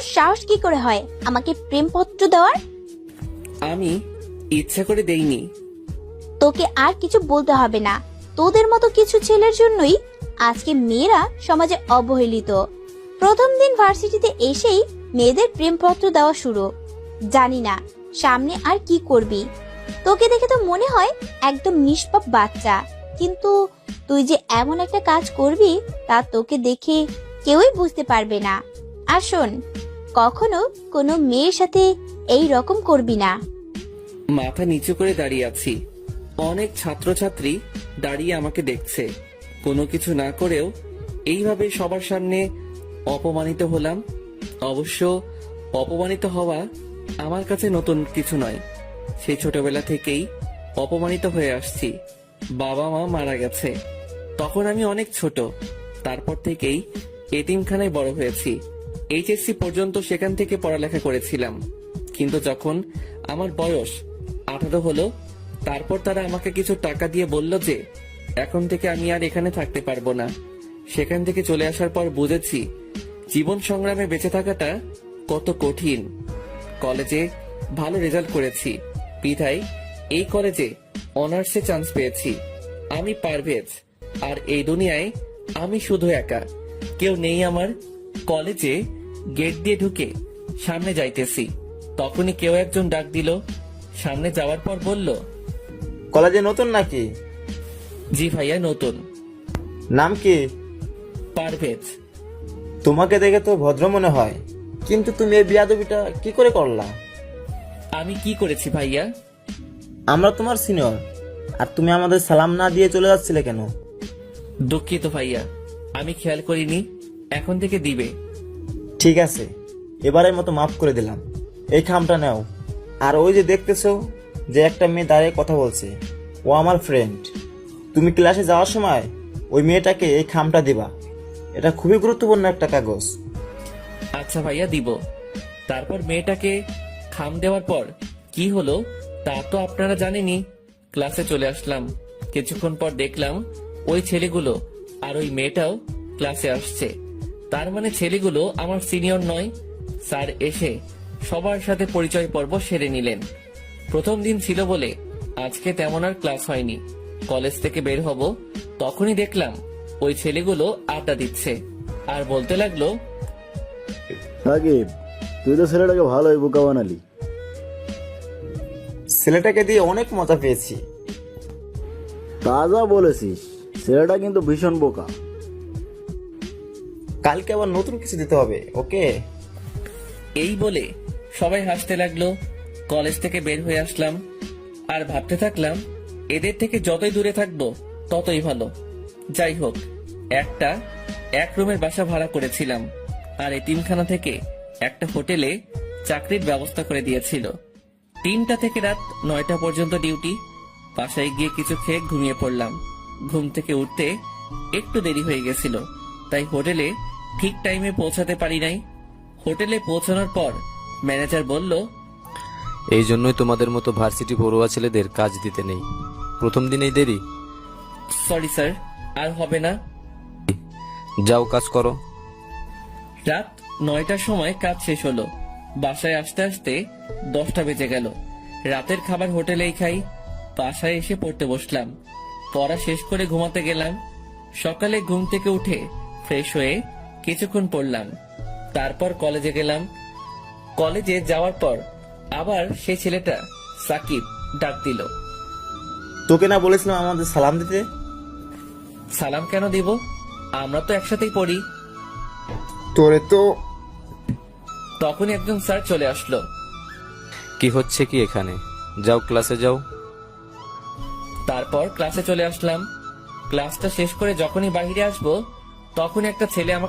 তোর সাহস কি করে হয় আমাকে প্রেমপত্র দেওয়ার? আমি ইচ্ছা করে দেইনি। তোকে আর কিছু বলতে হবে না। তোদের মতো কিছু ছেলের জন্যই আজকে মেয়েরা সমাজে অবহেলিত। প্রথম দিন ভার্সিটিতে এসেই মেয়েদের প্রেমপত্র দেওয়া শুরু। জানি না সামনে আর কি করবি। তোকে দেখে তো মনে হয় একদম নিষ্পাপ বাচ্চা, কিন্তু তুই যে এমন একটা কাজ করবি তা তোকে দেখে কেউই বুঝতে পারবে না। আর শোন, কখনো কোনো মেয়ের সাথে এই রকম করবি না। মাথা নিচু করে দাঁড়িয়ে আছি। অনেক ছাত্রছাত্রী দাঁড়িয়ে আমাকে দেখছে। কোনো কিছু না করেও এইভাবে সবার সামনে অপমানিত হলাম। অবশ্য অপমানিত হওয়া আমার কাছে নতুন কিছু নয়। সেই ছোটবেলা থেকেই অপমানিত হয়ে আসছি। বাবা মা মারা গেছে তখন আমি অনেক ছোট। তারপর থেকেই এতিমখানায় বড় হয়েছি। এইচএসসি পর্যন্ত সেখান থেকে পড়ালেখা করেছিলাম। কিন্তু যখন আমার বয়স 18 হলো, তারপর তারা আমাকে কিছু টাকা দিয়ে বলল যে এখন থেকে আমি আর এখানে থাকতে পারবো না। সেখান থেকে চলে আসার পর বুঝেছি জীবন সংগ্রামে বেঁচে থাকাটা কত কঠিন। কলেজে ভালো রেজাল্ট করেছি বিধায় এই কলেজে অনার্সে চান্স পেয়েছি। আমি পারভেজ, আর এই দুনিয়ায় আমি শুধু একা, কেউ নেই আমার। কলেজে গেট দিয়ে ঢুকে সামনে যাইতেছি, তখনই কেউ একজন ডাক দিল। সামনে যাওয়ার পর বলল, কলেজে নতুন নাকি? জি ভাইয়া নতুন। নাম কি? পারভেজ। তোমাকে দেখে তো ভদ্র মনে হয়, কিন্তু তুমি এই বিয়াদবিটা কি করে করলা? আমি কি করেছি ভাইয়া? আমরা তোমার সিনিয়র, আর তুমি আমাদের সালাম না দিয়ে চলে যাচ্ছিলে কেন? দুঃখিত ভাইয়া, আমি খেয়াল করিনি। এখন থেকে দিবে। ঠিক আছে, এবারের মতো মাফ করে দিলাম। এই খামটা নাও। আর ওই যে দেখতেছো যে একটা মেয়ে দাঁড়িয়ে কথা বলছে, ও আমার ফ্রেন্ড। তুমি ক্লাসে যাওয়ার সময় ওই মেয়েটাকে এই খামটা দিবা। এটা খুবই গুরুত্বপূর্ণ একটা কাগজ। আচ্ছা ভাইয়া দিব। তারপর মেয়েটাকে খাম দেওয়ার পর কি হলো তা তো আপনারা জানেনই। ক্লাসে চলে আসলাম। কিছুক্ষণ পর দেখলাম ওই ছেলেগুলো আর ওই মেয়েটাও ক্লাসে আসছে। তার মানে ছেলেগুলো আমার সিনিয়র নয়। স্যার এসে সবার সাথে পরিচয় পর্ব সেরে নিলেন। প্রথম দিন ছিল বলে আজকে তেমন আর ক্লাস হয়নি। কলেজ থেকে বের হব তখনই দেখলাম ওই ছেলেগুলো আড্ডা দিচ্ছে আর বলতে লাগলো, সাকিব, তুই তো ছেলেটাকে ভালোই বোকা বানালি। ছেলেটাকে দিয়ে অনেক মজা পেয়েছি। তাজা বলেছিস, ছেলেটা কিন্তু ভীষণ বোকা। কালকে আবার নতুন কিছু দিতে হবে, ওকে? এই বলে সবাই হাসতে লাগলো। কলেজ থেকে বের হয়ে আসলাম আর ভাবতে থাকলাম এদের থেকে যতই দূরে থাকবো ততই ভালো। যাই হোক, এক রুমের বাসা ভাড়া করেছিলাম আর এতিমখানা থেকে একটা হোটেলে চাকরির ব্যবস্থা করে দিয়েছিল। 3টা থেকে রাত 9টা পর্যন্ত ডিউটি। বাসায় গিয়ে কিছু খেয়ে ঘুমিয়ে পড়লাম। ঘুম থেকে উঠতে একটু দেরি হয়ে গেছিল, তাই হোটেলে ঠিক টাইমে পৌঁছাতে পারি নাই। হোটেলে পৌঁছানোর পর ম্যানেজার বলল, এই জন্যই তোমাদের মতো ভার্সিটি পড়ুয়া ছেলেদের কাজ দিতে নেই। প্রথম দিনেই দেরি। সরি স্যার, আর হবে না। যাও কাজ করো। রাত 9টার সময় কাজ শেষ হলো। বাসায় আসতে আসতে 10টা বেজে গেল। রাতের খাবার হোটেলেই খাই। বাসায় এসে পড়তে বসলাম। পড়া শেষ করে ঘুমাতে গেলাম। সকালে ঘুম থেকে উঠে ফ্রেশ হয়ে কিছুক্ষণ পড়লাম। তারপর কলেজে গেলাম। কলেজে যাওয়ার পর আবার সেই ছেলেটা সাকিব ডাক দিল। তোকে না বলেছিলাম আমাদের সালাম দিতে? সালাম কেন দিব? আমরা তো একসাথেই পড়ি। তোরে তো। তখন একজন স্যার চলে আসলো। কি হচ্ছে কি এখানে? যাও ক্লাসে যাও। তারপর ক্লাসে চলে আসলাম। ক্লাসটা শেষ করে যখনই বাইরে আসবো তখন একটা ছেলে আমাকে